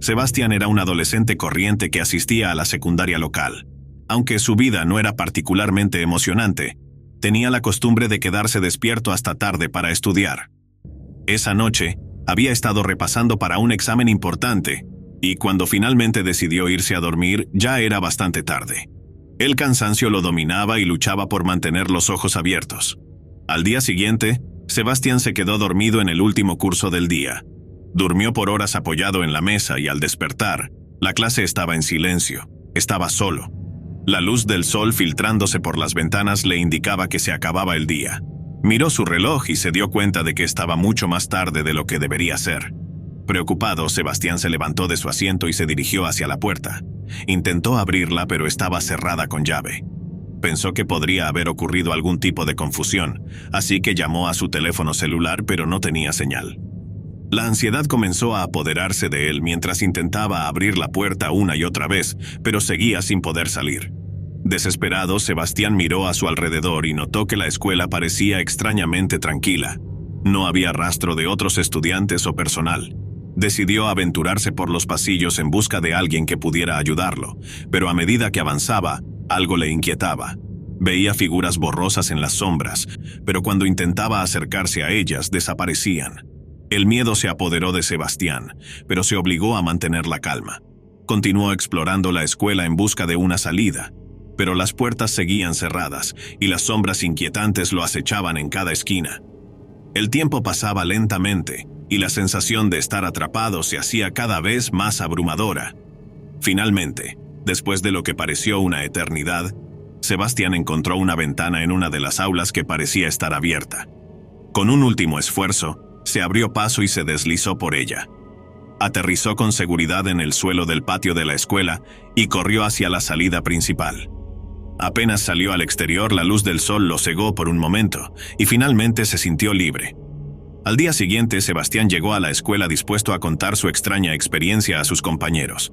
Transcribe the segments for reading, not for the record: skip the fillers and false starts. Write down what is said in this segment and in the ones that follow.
Sebastián era un adolescente corriente que asistía a la secundaria local. Aunque su vida no era particularmente emocionante, tenía la costumbre de quedarse despierto hasta tarde para estudiar. Esa noche, había estado repasando para un examen importante, y cuando finalmente decidió irse a dormir, ya era bastante tarde. El cansancio lo dominaba y luchaba por mantener los ojos abiertos. Al día siguiente, Sebastián se quedó dormido en el último curso del día. Durmió por horas apoyado en la mesa y al despertar, la clase estaba en silencio, estaba solo. La luz del sol filtrándose por las ventanas le indicaba que se acababa el día. Miró su reloj y se dio cuenta de que estaba mucho más tarde de lo que debería ser. Preocupado, Sebastián se levantó de su asiento y se dirigió hacia la puerta. Intentó abrirla, pero estaba cerrada con llave. Pensó que podría haber ocurrido algún tipo de confusión, así que llamó a su teléfono celular, pero no tenía señal. La ansiedad comenzó a apoderarse de él mientras intentaba abrir la puerta una y otra vez, pero seguía sin poder salir. Desesperado, Sebastián miró a su alrededor y notó que la escuela parecía extrañamente tranquila. No había rastro de otros estudiantes o personal. Decidió aventurarse por los pasillos en busca de alguien que pudiera ayudarlo, pero a medida que avanzaba, algo le inquietaba. Veía figuras borrosas en las sombras, pero cuando intentaba acercarse a ellas, desaparecían. El miedo se apoderó de Sebastián, pero se obligó a mantener la calma. Continuó explorando la escuela en busca de una salida, pero las puertas seguían cerradas y las sombras inquietantes lo acechaban en cada esquina. El tiempo pasaba lentamente y la sensación de estar atrapado se hacía cada vez más abrumadora. Finalmente, después de lo que pareció una eternidad, Sebastián encontró una ventana en una de las aulas que parecía estar abierta. Con un último esfuerzo, se abrió paso y se deslizó por ella. Aterrizó con seguridad en el suelo del patio de la escuela y corrió hacia la salida principal. Apenas salió al exterior, la luz del sol lo cegó por un momento y finalmente se sintió libre. Al día siguiente, Sebastián llegó a la escuela dispuesto a contar su extraña experiencia a sus compañeros.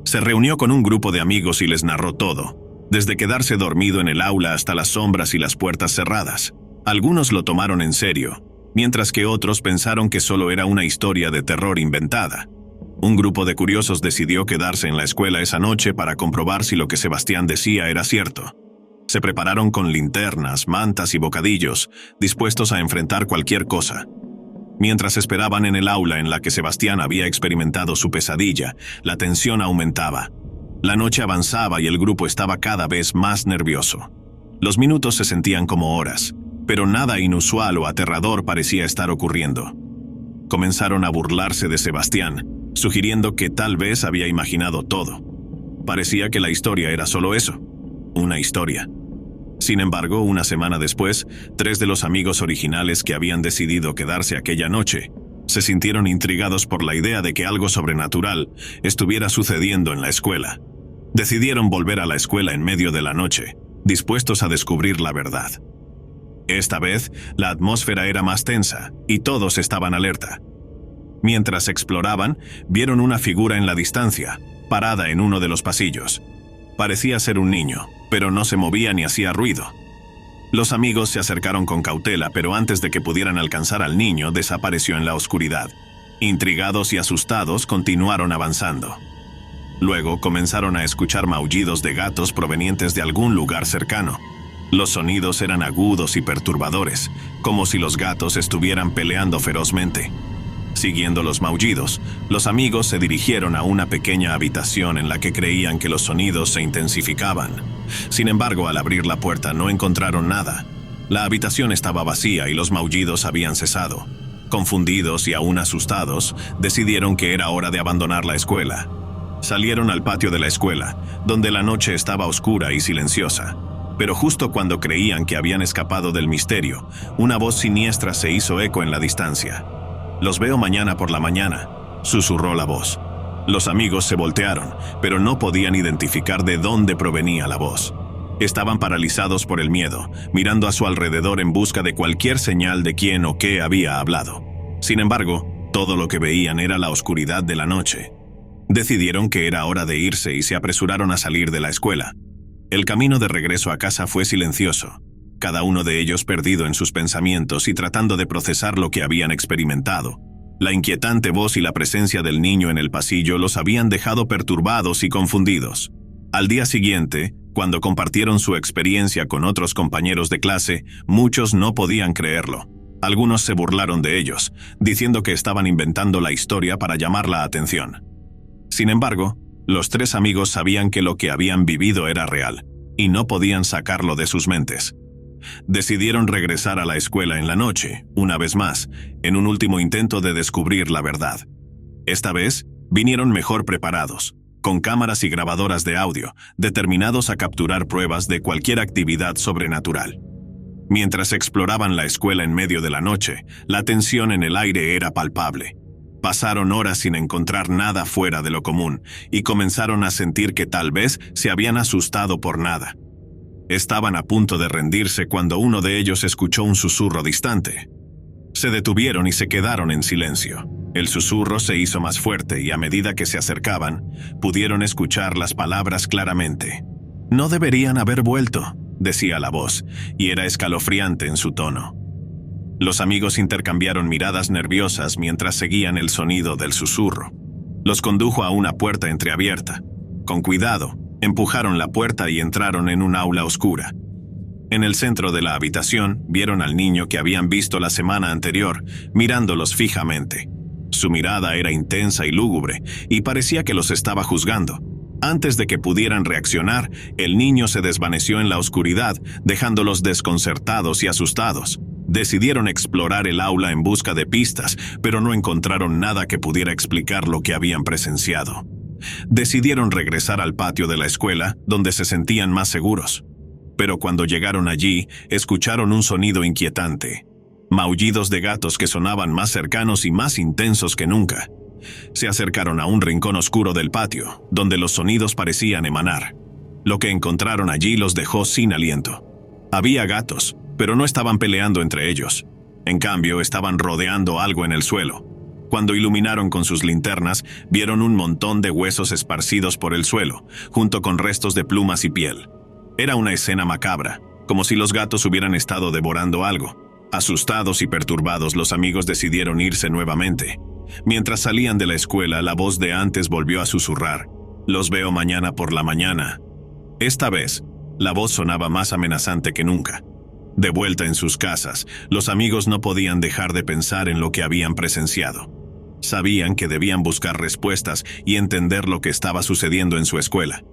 Se reunió con un grupo de amigos y les narró todo, desde quedarse dormido en el aula hasta las sombras y las puertas cerradas. Algunos lo tomaron en serio, mientras que otros pensaron que solo era una historia de terror inventada. Un grupo de curiosos decidió quedarse en la escuela esa noche para comprobar si lo que Sebastián decía era cierto. Se prepararon con linternas, mantas y bocadillos, dispuestos a enfrentar cualquier cosa. Mientras esperaban en el aula en la que Sebastián había experimentado su pesadilla, la tensión aumentaba. La noche avanzaba y el grupo estaba cada vez más nervioso. Los minutos se sentían como horas, pero nada inusual o aterrador parecía estar ocurriendo. Comenzaron a burlarse de Sebastián, sugiriendo que tal vez había imaginado todo. Parecía que la historia era solo eso, una historia. Sin embargo, una semana después, 3 de los amigos originales que habían decidido quedarse aquella noche se sintieron intrigados por la idea de que algo sobrenatural estuviera sucediendo en la escuela. Decidieron volver a la escuela en medio de la noche, dispuestos a descubrir la verdad. Esta vez, la atmósfera era más tensa y todos estaban alerta. Mientras exploraban, vieron una figura en la distancia, parada en uno de los pasillos. Parecía ser un niño, pero no se movía ni hacía ruido. Los amigos se acercaron con cautela, pero antes de que pudieran alcanzar al niño, desapareció en la oscuridad. Intrigados y asustados, continuaron avanzando. Luego comenzaron a escuchar maullidos de gatos provenientes de algún lugar cercano. Los sonidos eran agudos y perturbadores, como si los gatos estuvieran peleando ferozmente. Siguiendo los maullidos, los amigos se dirigieron a una pequeña habitación en la que creían que los sonidos se intensificaban. Sin embargo, al abrir la puerta no encontraron nada. La habitación estaba vacía y los maullidos habían cesado. Confundidos y aún asustados, decidieron que era hora de abandonar la escuela. Salieron al patio de la escuela, donde la noche estaba oscura y silenciosa. Pero justo cuando creían que habían escapado del misterio, una voz siniestra se hizo eco en la distancia. «Los veo mañana por la mañana», susurró la voz. Los amigos se voltearon, pero no podían identificar de dónde provenía la voz. Estaban paralizados por el miedo, mirando a su alrededor en busca de cualquier señal de quién o qué había hablado. Sin embargo, todo lo que veían era la oscuridad de la noche. Decidieron que era hora de irse y se apresuraron a salir de la escuela. El camino de regreso a casa fue silencioso, cada uno de ellos perdido en sus pensamientos y tratando de procesar lo que habían experimentado. La inquietante voz y la presencia del niño en el pasillo los habían dejado perturbados y confundidos. Al día siguiente, cuando compartieron su experiencia con otros compañeros de clase, muchos no podían creerlo. Algunos se burlaron de ellos, diciendo que estaban inventando la historia para llamar la atención. Sin embargo, los tres amigos sabían que lo que habían vivido era real, y no podían sacarlo de sus mentes. Decidieron regresar a la escuela en la noche, una vez más, en un último intento de descubrir la verdad. Esta vez, vinieron mejor preparados, con cámaras y grabadoras de audio, determinados a capturar pruebas de cualquier actividad sobrenatural. Mientras exploraban la escuela en medio de la noche, la tensión en el aire era palpable. Pasaron horas sin encontrar nada fuera de lo común y comenzaron a sentir que tal vez se habían asustado por nada. Estaban a punto de rendirse cuando uno de ellos escuchó un susurro distante. Se detuvieron y se quedaron en silencio. El susurro se hizo más fuerte y a medida que se acercaban, pudieron escuchar las palabras claramente. «No deberían haber vuelto», decía la voz, y era escalofriante en su tono. Los amigos intercambiaron miradas nerviosas mientras seguían el sonido del susurro. Los condujo a una puerta entreabierta. Con cuidado, empujaron la puerta y entraron en un aula oscura. En el centro de la habitación, vieron al niño que habían visto la semana anterior, mirándolos fijamente. Su mirada era intensa y lúgubre, y parecía que los estaba juzgando. Antes de que pudieran reaccionar, el niño se desvaneció en la oscuridad, dejándolos desconcertados y asustados. Decidieron explorar el aula en busca de pistas, pero no encontraron nada que pudiera explicar lo que habían presenciado. Decidieron regresar al patio de la escuela, donde se sentían más seguros. Pero cuando llegaron allí, escucharon un sonido inquietante. Maullidos de gatos que sonaban más cercanos y más intensos que nunca. Se acercaron a un rincón oscuro del patio, donde los sonidos parecían emanar. Lo que encontraron allí los dejó sin aliento. Había gatos, pero no estaban peleando entre ellos. En cambio, estaban rodeando algo en el suelo. Cuando iluminaron con sus linternas, vieron un montón de huesos esparcidos por el suelo, junto con restos de plumas y piel. Era una escena macabra, como si los gatos hubieran estado devorando algo. Asustados y perturbados, los amigos decidieron irse nuevamente. Mientras salían de la escuela, la voz de antes volvió a susurrar: «Los veo mañana por la mañana». Esta vez, la voz sonaba más amenazante que nunca. De vuelta en sus casas, los amigos no podían dejar de pensar en lo que habían presenciado. Sabían que debían buscar respuestas y entender lo que estaba sucediendo en su escuela.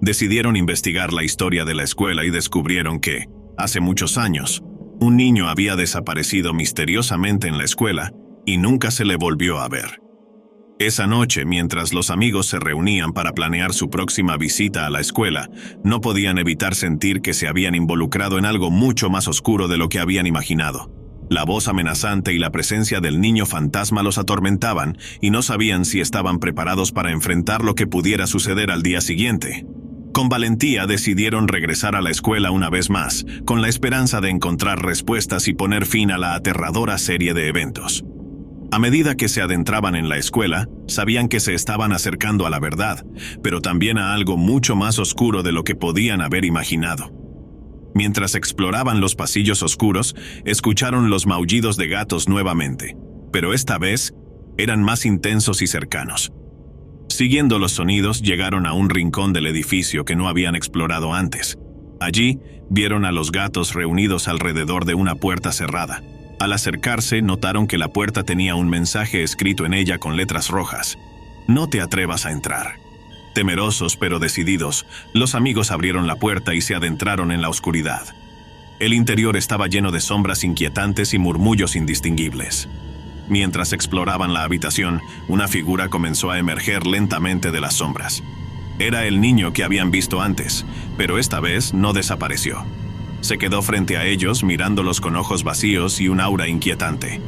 Decidieron investigar la historia de la escuela y descubrieron que, hace muchos años, un niño había desaparecido misteriosamente en la escuela y nunca se le volvió a ver. Esa noche, mientras los amigos se reunían para planear su próxima visita a la escuela, no podían evitar sentir que se habían involucrado en algo mucho más oscuro de lo que habían imaginado. La voz amenazante y la presencia del niño fantasma los atormentaban y no sabían si estaban preparados para enfrentar lo que pudiera suceder al día siguiente. Con valentía decidieron regresar a la escuela una vez más, con la esperanza de encontrar respuestas y poner fin a la aterradora serie de eventos. A medida que se adentraban en la escuela, sabían que se estaban acercando a la verdad, pero también a algo mucho más oscuro de lo que podían haber imaginado. Mientras exploraban los pasillos oscuros, escucharon los maullidos de gatos nuevamente, pero esta vez eran más intensos y cercanos. Siguiendo los sonidos, llegaron a un rincón del edificio que no habían explorado antes. Allí, vieron a los gatos reunidos alrededor de una puerta cerrada. Al acercarse, notaron que la puerta tenía un mensaje escrito en ella con letras rojas: «No te atrevas a entrar». Temerosos pero decididos, los amigos abrieron la puerta y se adentraron en la oscuridad. El interior estaba lleno de sombras inquietantes y murmullos indistinguibles. Mientras exploraban la habitación, una figura comenzó a emerger lentamente de las sombras. Era el niño que habían visto antes, pero esta vez no desapareció. Se quedó frente a ellos mirándolos con ojos vacíos y un aura inquietante.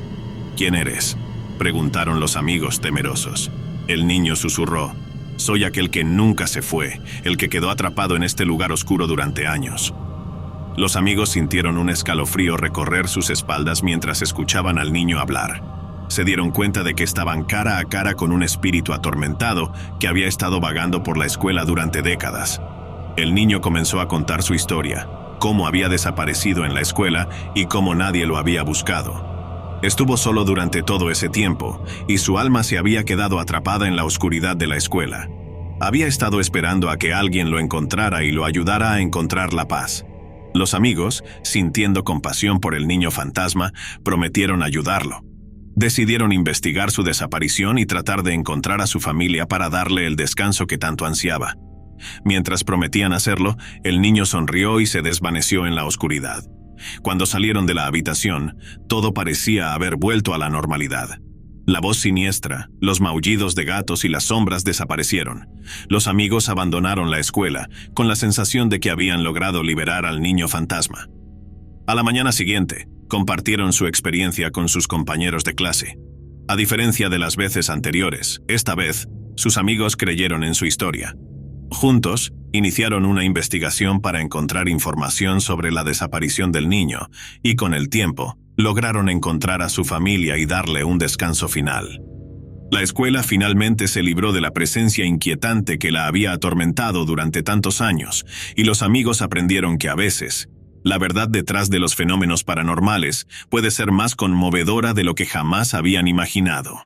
«¿Quién eres?», preguntaron los amigos temerosos. El niño susurró: «Soy aquel que nunca se fue, el que quedó atrapado en este lugar oscuro durante años». Los amigos sintieron un escalofrío recorrer sus espaldas mientras escuchaban al niño hablar. Se dieron cuenta de que estaban cara a cara con un espíritu atormentado que había estado vagando por la escuela durante décadas. El niño comenzó a contar su historia, cómo había desaparecido en la escuela y cómo nadie lo había buscado. Estuvo solo durante todo ese tiempo, y su alma se había quedado atrapada en la oscuridad de la escuela. Había estado esperando a que alguien lo encontrara y lo ayudara a encontrar la paz. Los amigos, sintiendo compasión por el niño fantasma, prometieron ayudarlo. Decidieron investigar su desaparición y tratar de encontrar a su familia para darle el descanso que tanto ansiaba. Mientras prometían hacerlo, el niño sonrió y se desvaneció en la oscuridad. Cuando salieron de la habitación, todo parecía haber vuelto a la normalidad. La voz siniestra, los maullidos de gatos y las sombras desaparecieron. Los amigos abandonaron la escuela, con la sensación de que habían logrado liberar al niño fantasma. A la mañana siguiente, compartieron su experiencia con sus compañeros de clase. A diferencia de las veces anteriores, esta vez, sus amigos creyeron en su historia. Juntos, iniciaron una investigación para encontrar información sobre la desaparición del niño, y con el tiempo, lograron encontrar a su familia y darle un descanso final. La escuela finalmente se libró de la presencia inquietante que la había atormentado durante tantos años, y los amigos aprendieron que a veces, la verdad detrás de los fenómenos paranormales puede ser más conmovedora de lo que jamás habían imaginado.